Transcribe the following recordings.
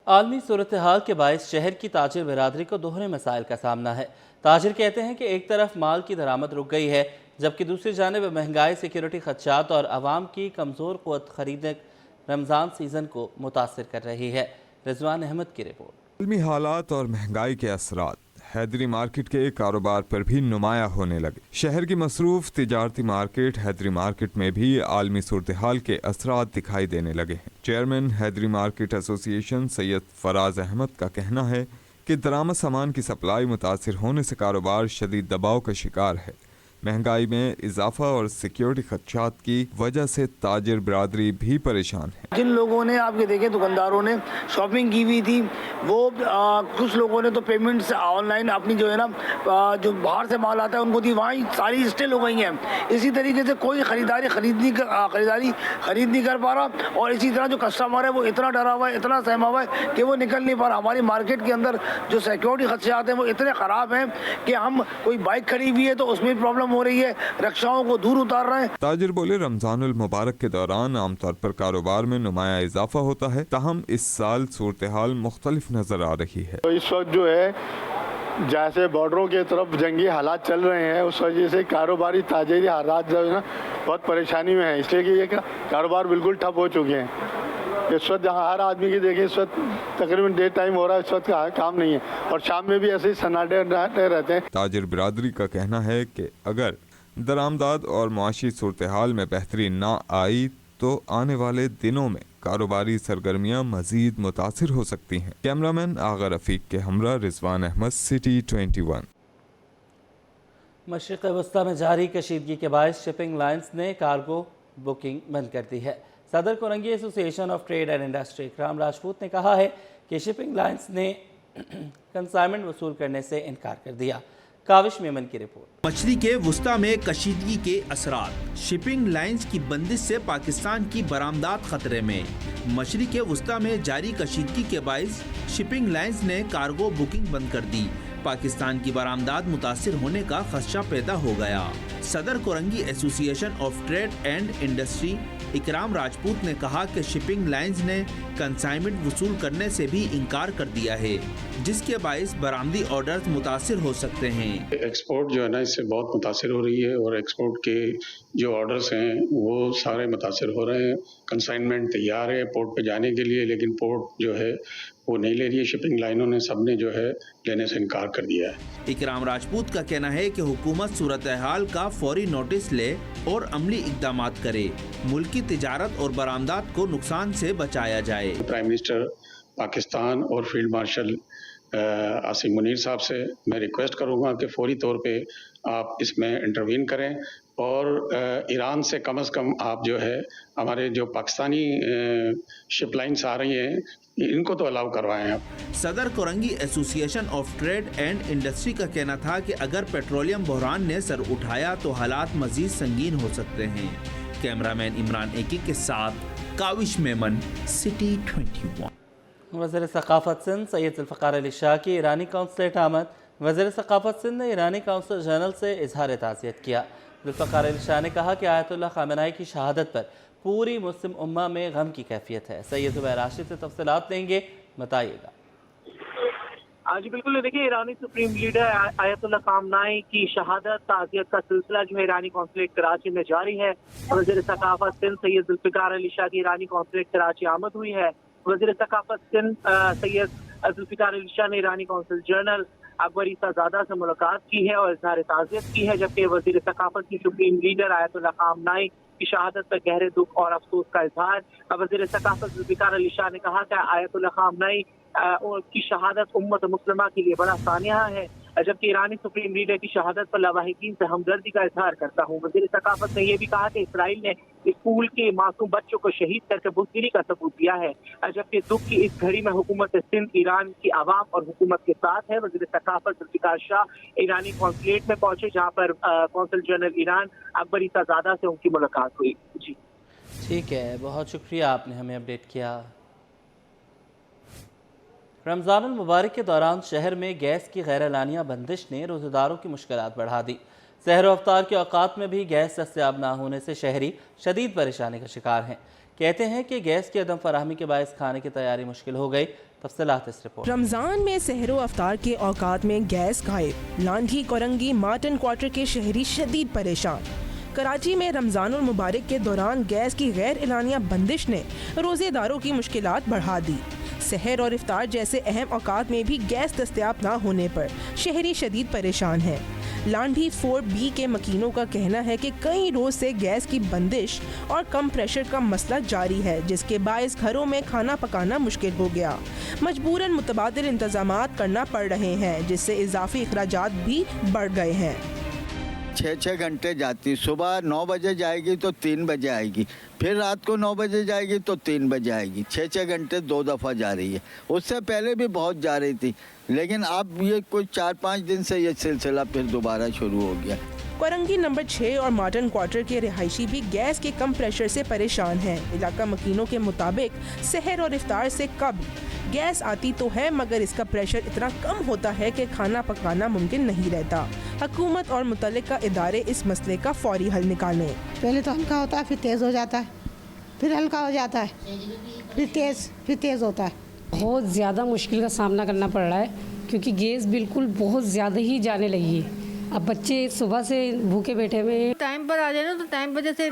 عالمی صورتحال کے باعث شہر کی تاجر برادری کو دوہرے مسائل کا سامنا ہے۔ تاجر کہتے ہیں کہ ایک طرف مال کی درآمد رک گئی ہے، جبکہ دوسری جانب مہنگائی، سیکیورٹی خدشات اور عوام کی کمزور قوت خرید رمضان سیزن کو متاثر کر رہی ہے۔ رضوان احمد کی رپورٹ۔ عالمی حالات اور مہنگائی کے اثرات حیدری مارکیٹ کے کاروبار پر بھی نمایاں ہونے لگے۔ شہر کی مصروف تجارتی مارکیٹ حیدری مارکیٹ میں بھی عالمی صورتحال کے اثرات دکھائی دینے لگے ہیں۔ چیئرمین حیدری مارکیٹ ایسوسی ایشن سید فراز احمد کا کہنا ہے کہ درآمد سامان کی سپلائی متاثر ہونے سے کاروبار شدید دباؤ کا شکار ہے۔ مہنگائی میں اضافہ اور سیکیورٹی خدشات کی وجہ سے تاجر برادری بھی پریشان ہے۔ جن لوگوں نے آپ کے دیکھیں دکانداروں نے شاپنگ کی ہوئی تھی، وہ کچھ لوگوں نے تو پیمنٹس آن لائن اپنی جو ہے نا جو باہر سے مال آتا ہے ان کو دی، وہاں ساری اسٹل ہو گئی ہیں۔ اسی طریقے سے کوئی خرید نہیں کر پا رہا، اور اسی طرح جو کسٹمر ہے وہ اتنا ڈرا ہوا ہے، اتنا سہما ہوا ہے کہ وہ نکل نہیں پا رہا۔ ہماری مارکیٹ کے اندر جو سیکیورٹی خدشات ہیں وہ اتنے خراب ہیں کہ ہم کوئی بائک کھڑی ہوئی ہے تو اس میں پرابلم ہو رہی ہے، رکشاؤں کو دور اتار رہے ہیں۔ تاجر بولے رمضان المبارک کے دوران عام طور پر کاروبار میں نمایاں اضافہ ہوتا ہے، تاہم اس سال صورتحال مختلف نظر آ رہی ہے۔ اس وقت جو ہے جیسے بارڈروں کی طرف جنگی حالات چل رہے ہیں، اس وجہ سے کاروباری تاجری حالات جو ہے نا بہت پریشانی میں ہیں، اس لیے کہ یہ کاروبار بالکل ٹھپ ہو چکے ہیں۔ اس وقت جہاں ہر آدمی کی دیکھیں اس وقت تقریباً ڈے ٹائم ہو رہا ہے، اس وقت کام نہیں ہے، اور شام میں بھی ایسے ہی سناٹے رہتے ہیں۔ تاجر برادری کا کہنا ہے کہ اگر درآمدات اور معاشی صورتحال میں بہتری نہ آئی تو آنے والے دنوں میں کاروباری سرگرمیاں مزید متاثر ہو سکتی ہیں۔ کیمرامین آغا رفیق کے ہمراہ رضوان احمد، سٹی 21۔ مشرق وسطی میں جاری کشیدگی کے باعث شپنگ لائنز نے کارگو بکنگ بند کر دی ہے۔ صدر کورنگی ایسوسی ایشن آف ٹریڈ اینڈ انڈسٹری اکرام راجپوت نے کہا ہے کہ شپنگ لائنز نے کنسائنمنٹ وصول کرنے سے انکار کر دیا۔ کاوش میمن کی رپورٹ۔ مشرق وسطی میں کشیدگی کے اثرات، شپنگ لائنز کی بندش سے پاکستان کی برآمدات خطرے میں۔ مشرق وسطی میں جاری کشیدگی کے باعث شپنگ لائنز نے کارگو بکنگ بند کر دی۔ پاکستان کی برآمدات متاثر ہونے کا خدشہ پیدا ہو گیا۔ صدر کورنگی ایسوسی ایشن آف ٹریڈ اینڈ انڈسٹری اکرام راجپوت نے کہا کہ شپنگ لائنز نے کنسائنمنٹ وصول کرنے سے بھی انکار کر دیا ہے، جس کے باعث برآمدی آرڈرز متاثر ہو سکتے ہیں۔ ایکسپورٹ جو ہے نا اس سے بہت متاثر ہو رہی ہے، اور ایکسپورٹ کے جو آرڈرز ہیں وہ سارے متاثر ہو رہے ہیں۔ کنسائنمنٹ تیار ہے پورٹ پہ جانے کے لیے، لیکن پورٹ جو ہے وہ نہیں لے رہی ہے، شپنگ لائنوں نے سب نے جو ہے لینے سے انکار کر دیا ہے۔ اکرام راجپوت کا کہنا ہے کہ حکومت صورتحال کا فوری نوٹس لے اور عملی اقدامات کرے، ملکی تجارت اور برآمدات کو نقصان سے بچایا جائے۔ پرائم منسٹر پاکستان اور فیلڈ مارشل عاصم منیر صاحب سے میں ریکویسٹ کروں گا کہ فوری طور پہ آپ اس میں انٹروین کریں، اور ایران سے کم از کم آپ جو ہے ہمارے جو پاکستانی شپ لائنز آ رہی ہیں ان کو تو الاؤ کروائیں آپ۔ صدر کورنگی ایسوسی ایشن آف ٹریڈ اینڈ انڈسٹری کا کہنا تھا کہ اگر پیٹرولیم بحران نے سر اٹھایا تو حالات مزید سنگین ہو سکتے ہیں۔ کیمرامین عمران ایکی کے ساتھ کاوش میمن، سٹی 21۔ وزیر ثقافت سندھ سید ذوالفقار علی شاہ کی ایرانی قونصلیٹ آمد۔ وزیر ثقافت سندھ نے ایرانی قونصل جنرل سے اظہار تعزیت کیا۔ ذوالفقار علی شاہ نے کہا کہ آیت اللہ خامنہئی کی شہادت پر پوری مسلم امہ میں غم کی کیفیت ہے۔ سید زبیر راشد سے تفصیلات لیں گے، بتائیے گا۔ جی بالکل، دیکھیں ایرانی سپریم لیڈر آیت اللہ خامنہئی کی شہادت تعزیت کا سلسلہ جو ہے ایرانی قونصلیٹ کراچی میں جاری ہے۔ وزیر ثقافت سندھ سید ذوالفقار علی شاہ کی ایرانی قونصلیٹ کراچی آمد ہوئی ہے۔ وزیر ثقافت سندھ سید ذوالفقار علی شاہ نے ایرانی قونصل جنرل اکبر عیسیٰ زادہ سے ملاقات کی ہے اور اظہار تعزیت کی ہے، جبکہ وزیر ثقافت کی سپریم لیڈر آیت اللہ خامنہئی کی شہادت پر گہرے دکھ اور افسوس کا اظہار۔ وزیر ثقافت ذوالفقار علی شاہ نے کہا کہ آیت اللہ خامنہئی کی شہادت امت مسلمہ کے لیے بڑا سانحہ ہے، جبکہ ایرانی سپریم لیڈر کی شہادت پر لاواحقین سے ہمدردی کا اظہار کرتا ہوں۔ وزیر ثقافت نے یہ بھی کہا کہ اسرائیل نے اسکول کے معصوم بچوں کو شہید کر کے بزدلی کا ثبوت دیا ہے، جبکہ دکھ کی اس گھڑی میں حکومت سندھ ایران کی عوام اور حکومت کے ساتھ ہے۔ وزیر ثقافت ذوالفقار شاہ ایرانی قونصلیٹ میں پہنچے، جہاں پر قونصل جنرل ایران اکبر عیسیٰ زادہ سے ان کی ملاقات ہوئی۔ جی ٹھیک ہے، بہت شکریہ، آپ نے ہمیں اپڈیٹ کیا۔ رمضان المبارک کے دوران شہر میں گیس کی غیر اعلانیہ بندش نے روزہ داروں کی مشکلات بڑھا دی۔ سحر و افطار کے اوقات میں بھی گیس دستیاب نہ ہونے سے شہری شدید پریشانی کا شکار ہیں۔ کہتے ہیں کہ گیس کی عدم فراہمی کے باعث کھانے کی تیاری مشکل ہو گئی۔ تفصیلات اس رپورٹ۔ رمضان میں سحر و افطار کے اوقات میں گیس غائب، لانڈھی کورنگی مارٹن کوارٹر کے شہری شدید پریشان۔ کراچی میں رمضان المبارک کے دوران گیس کی غیر اعلانیہ بندش نے روزے داروں کی مشکلات بڑھا دی۔ سحر اور افطار جیسے اہم اوقات میں بھی گیس دستیاب نہ ہونے پر شہری شدید پریشان ہیں۔ لانڈھی 4B کے مکینوں کا کہنا ہے کہ کئی روز سے گیس کی بندش اور کم پریشر کا مسئلہ جاری ہے، جس کے باعث گھروں میں کھانا پکانا مشکل ہو گیا۔ مجبوراً متبادل انتظامات کرنا پڑ رہے ہیں، جس سے اضافی اخراجات بھی بڑھ گئے ہیں۔ 6 گھنٹے جاتی، صبح 9 بجے جائے گی تو 3 بجے آئے گی، پھر رات کو 9 بجے جائے گی تو 3 بجے آئے گی۔ 6 گھنٹے 2 دفعہ جا رہی ہے، اس سے پہلے بھی بہت جا رہی تھی، لیکن اب یہ کوئی 4-5 دن سے یہ سلسلہ پھر دوبارہ شروع ہو گیا۔ کورنگی نمبر 6 اور مارٹن کوارٹر کے رہائشی بھی گیس کے کم پریشر سے پریشان ہیں۔ علاقہ مکینوں کے مطابق سحر اور افطار سے قبل گیس آتی تو ہے، مگر اس کا پریشر اتنا کم ہوتا ہے کہ کھانا پکانا ممکن نہیں رہتا۔ حکومت اور متعلقہ ادارے اس مسئلے کا فوری حل نکالیں۔ پہلے تو ہلکا ہوتا ہے، پھر تیز ہو جاتا ہے، پھر ہلکا ہو جاتا ہے، پھر تیز ہوتا ہے۔ بہت زیادہ مشکل کا سامنا کرنا پڑ رہا ہے، کیونکہ گیس بالکل بہت زیادہ ہی جانے لگی ہے۔ اب بچے صبح سے بھوکے بیٹھے ہوئے، ٹائم پر آ جائے نا تو ٹائم پر جیسے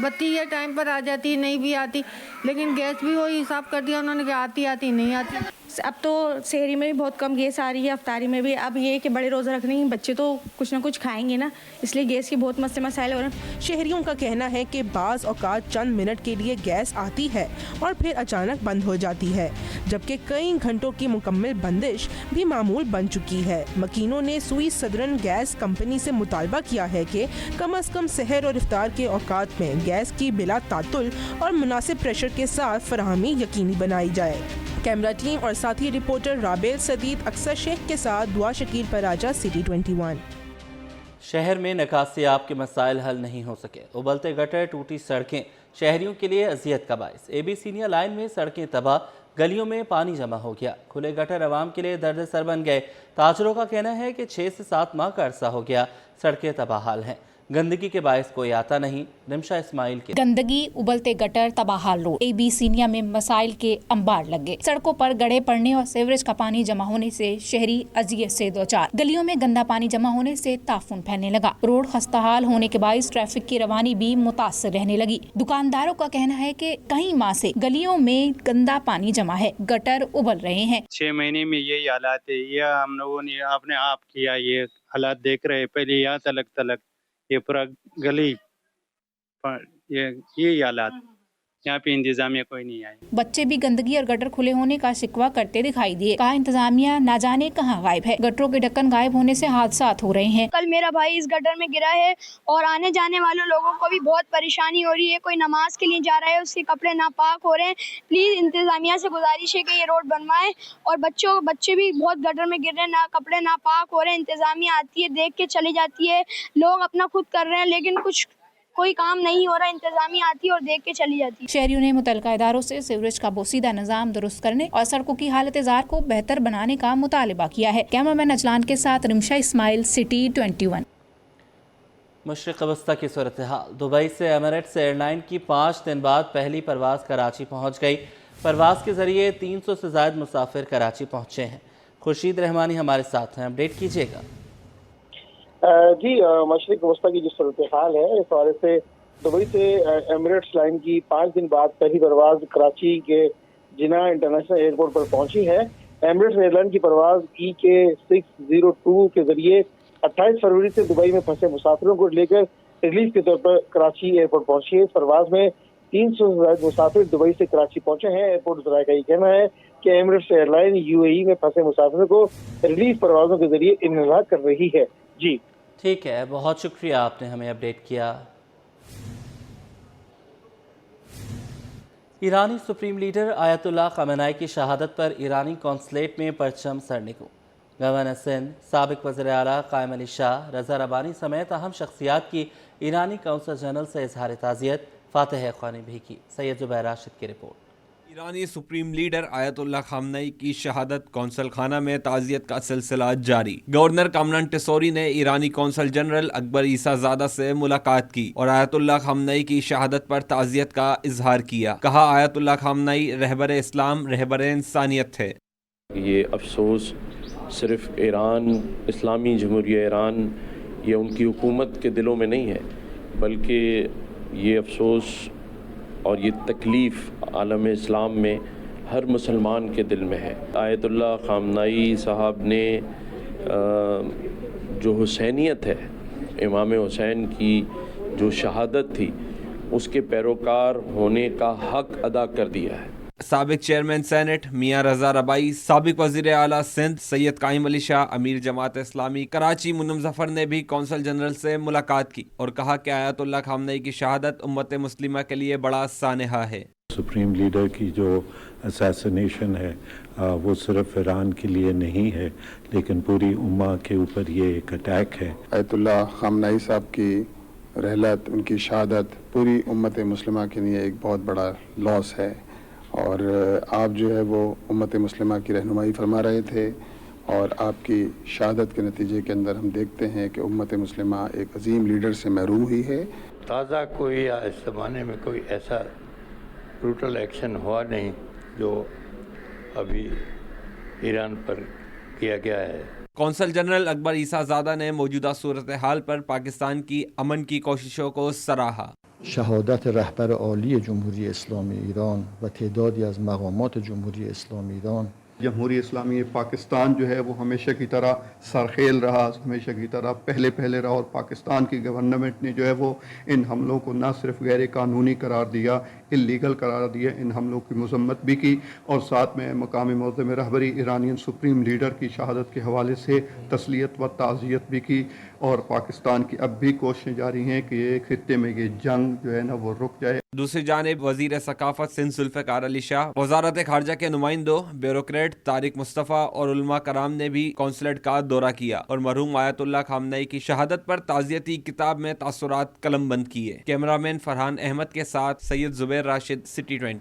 بتی ہے ٹائم پر آ جاتی، نہیں بھی آتی، لیکن گیس بھی وہی حساب کر دیا انہوں نے کہ آتی نہیں آتی۔ اب تو سحری میں بھی بہت کم گیس آ رہی ہے، افطاری میں بھی۔ اب یہ کہ بڑے روزہ رکھنے ہیں بچے تو کچھ نہ کچھ کھائیں گے نا، اس لیے گیس کی بہت مسائل ہو رہے ہیں۔ شہریوں کا کہنا ہے کہ بعض اوقات چند منٹ کے لیے گیس آتی ہے اور پھر اچانک بند ہو جاتی ہے، جبکہ کئی گھنٹوں کی مکمل بندش بھی معمول بن چکی ہے۔ مکینوں نے سوئی سدرن گیس کمپنی سے مطالبہ کیا ہے کہ کم از کم سحر اور افطار کے اوقات میں گیس کی بلا تعطل اور مناسب پریشر کے ساتھ فراہمی یقینی بنائی جائے۔ کیمرہ ٹیم اور ساتھی رپورٹر رابیل سدید اکثر شیخ کے ساتھ دعا شکیل پراجا، سٹی 21۔ شہر میں نکاسی آب کے مسائل حل نہیں ہو سکے۔ ابلتے گٹر، ٹوٹی سڑکیں شہریوں کے لیے اذیت کا باعث۔ AB سینئر لائن میں سڑکیں تباہ، گلیوں میں پانی جمع ہو گیا۔ کھلے گٹر عوام کے لیے درد سر بن گئے۔ تاجروں کا کہنا ہے کہ 6 سے 7 ماہ کا عرصہ ہو گیا، سڑکیں تباہ حال ہیں۔ گندگی کے باعث کوئی آتا نہیں۔ رمشا اسماعیل کے گندگی، ابلتے گٹر، تباہ حال روڈ، AB سینیا میں مسائل کے انبار لگے۔ سڑکوں پر گڑھے پڑنے اور سیوریج کا پانی جمع ہونے سے شہری اذیت سے دوچار۔ گلیوں میں گندا پانی جمع ہونے سے تعفن پھیلنے لگا۔ روڈ خستہ حال ہونے کے باعث ٹریفک کی روانی بھی متاثر رہنے لگی۔ دکانداروں کا کہنا ہے کہ کئی ماہ سے گلیوں میں گندا پانی جمع ہے، گٹر ابل رہے ہیں۔ 6 مہینے میں یہی حالات ہے، یہ ہم لوگوں نے اپنے آپ کیا، یہ حالات دیکھ رہے ہیں۔ پہلے یہاں تلک یہ پورا گلی، یہ حالات، یہاں پہ انتظامیہ کوئی نہیں آئی۔ بچے بھی گندگی اور گٹر کھلے ہونے کا شکوہ کرتے دکھائی دیے۔ کہا انتظامیہ نہ جانے کہاں غائب ہے، گٹروں کے ڈھکن غائب ہونے سے حادثات ہو رہے ہیں۔ کل میرا بھائی اس گٹر میں گرا ہے اور آنے جانے والے لوگوں کو بھی بہت پریشانی ہو رہی ہے۔ کوئی نماز کے لیے جا رہا ہے، اس کے کپڑے ناپاک ہو رہے ہیں۔ پلیز انتظامیہ سے گزارش ہے کہ یہ روڈ بنوائیں، اور بچے بھی بہت گٹر میں گر رہے ہیں، کپڑے ناپاک ہو رہے ہیں۔ انتظامیہ آتی ہے، دیکھ کے چلی جاتی ہے، لوگ اپنا خود کر رہے ہیں، لیکن کوئی کام نہیں ہو رہا۔ انتظامیہ آتی ہے اور دیکھ کے چلی جاتی ہے۔ شہریوں نے متعلقہ اداروں سے سیوریج کا بوسیدہ نظام درست کرنے اور سڑکوں کی حالت زار کو بہتر بنانے کا مطالبہ کیا ہے۔ کیمرہ مین اجلان کے ساتھ رمشا اسماعیل، سٹی 21۔ مشرق وسطی کی صورتحال۔ دبئی سے ایمریٹس ایئر لائن کی 5 دن بعد پہلی پرواز کراچی پہنچ گئی۔ پرواز کے ذریعے 300 سے زائد مسافر کراچی پہنچے ہیں۔ خورشید رحمانی ہمارے ساتھ ہیں، اپڈیٹ کیجیے گا۔ جی، مشرق وسطی کی جو صورتحال ہے اس حوالے سے دبئی سے ایمریٹس لائن کی 5 دن بعد پہلی پرواز کراچی کے جناح انٹرنیشنل ایئرپورٹ پر پہنچی ہے۔ ایمریٹس ایئر لائن کی پرواز EK602 کے ذریعے 28 فروری سے دبئی میں پھنسے مسافروں کو لے کر ریلیف کے طور پر کراچی ایئرپورٹ پہنچی ہے۔ اس پرواز میں 300 سے زائد مسافر دبئی سے کراچی پہنچے ہیں۔ ایئرپورٹ ذرائع کا یہ کہنا ہے کہ ایمریٹس ایئر لائن UAE میں پھنسے مسافروں کو ریلیف پروازوں کے ذریعے انتقال کر رہی ہے۔ جی ٹھیک ہے، بہت شکریہ، آپ نے ہمیں اپڈیٹ کیا۔ ایرانی سپریم لیڈر آیت اللہ خامنہئی کی شہادت پر ایرانی کونسلیٹ میں پرچم سڑنے کو گورنر سندھ، سابق وزیر اعلیٰ قائم علی شاہ، رضا ربانی سمیت اہم شخصیات کی ایرانی کونسل جنرل سے اظہار تعزیت۔ فاتح خوانی بھی کی۔ سید زبیر راشد کی رپورٹ۔ ایرانی سپریم لیڈر آیت اللہ خامنئی کی شہادت کونسل خانہ میں تعزیت کا سلسلہ جاری۔ گورنر کامران ٹیسوری نے ایرانی کونسل جنرل اکبر عیسیٰ زادہ سے ملاقات کی اور آیت اللہ خامنئی کی شہادت پر تعزیت کا اظہار کیا۔ کہا آیت اللہ خامنئی رہبر اسلام، رہبر انسانیت تھے۔ یہ افسوس صرف ایران، اسلامی جمہوریہ ایران یا ان کی حکومت کے دلوں میں نہیں ہے، بلکہ یہ افسوس اور یہ تکلیف عالم اسلام میں ہر مسلمان کے دل میں ہے۔ آیت اللہ خامنئی صاحب نے جو حسینیت ہے، امام حسین کی جو شہادت تھی، اس کے پیروکار ہونے کا حق ادا کر دیا ہے۔ سابق چیئرمین سینٹ میاں رضا ربائی، سابق وزیر اعلیٰ سندھ سید قائم علی شاہ، امیر جماعت اسلامی کراچی منم ظفر نے بھی کونسل جنرل سے ملاقات کی اور کہا کہ آیت اللہ خامنئی کی شہادت امت مسلمہ کے لیے بڑا سانحہ ہے۔ سپریم لیڈر کی جو اسیسینیشن ہے وہ صرف ایران کے لیے نہیں ہے، لیکن پوری امہ کے اوپر یہ ایک اٹیک ہے۔ آیت اللہ خامنئی صاحب کی رحلت، ان کی شہادت پوری امت مسلمہ کے لیے ایک بہت بڑا لاس ہے، اور آپ جو ہے وہ امت مسلمہ کی رہنمائی فرما رہے تھے، اور آپ کی شہادت کے نتیجے کے اندر ہم دیکھتے ہیں کہ امت مسلمہ ایک عظیم لیڈر سے محروم ہوئی ہے۔ تازہ کوئی اس زمانے میں کوئی ایسا بروٹل ایکشن ہوا نہیں جو ابھی ایران پر کیا گیا ہے۔ کونسل جنرل اکبر عیسیٰ زادہ نے موجودہ صورتحال پر پاکستان کی امن کی کوششوں کو سراہا۔ شهادت رهبر عالی جمهوری اسلامی ایران و تعدادی از مقامات جمهوری اسلامی ایران، جمہوری اسلامی پاکستان جو ہے وہ ہمیشہ کی طرح سرخیل رہا، ہمیشہ کی طرح پہلے رہا، اور پاکستان کی گورنمنٹ نے جو ہے وہ ان حملوں کو نہ صرف غیر قانونی قرار دیا، اللیگل قرار دیا، ان حملوں کی مذمت بھی کی، اور ساتھ میں مقامی معظم رہبری ایرانین سپریم لیڈر کی شہادت کے حوالے سے تسلیت و تعزیت بھی کی، اور پاکستان کی اب بھی کوششیں جاری ہیں کہ یہ خطے میں یہ جنگ جو ہے نا وہ رک جائے۔ دوسری جانب وزیر ثقافت سندھ ذوالفقار علی شاہ، وزارت خارجہ کے نمائندوں، بیوروکریٹ طارق مصطفیٰ اور علماء کرام نے بھی کونسلیٹ کا دورہ کیا اور مرحوم آیت اللہ خامنئی کی شہادت پر تعزیتی کتاب میں تاثرات قلم بند کیے۔ کیمرہ مین فرحان احمد کے ساتھ سید زبیر راشد، سٹی 20۔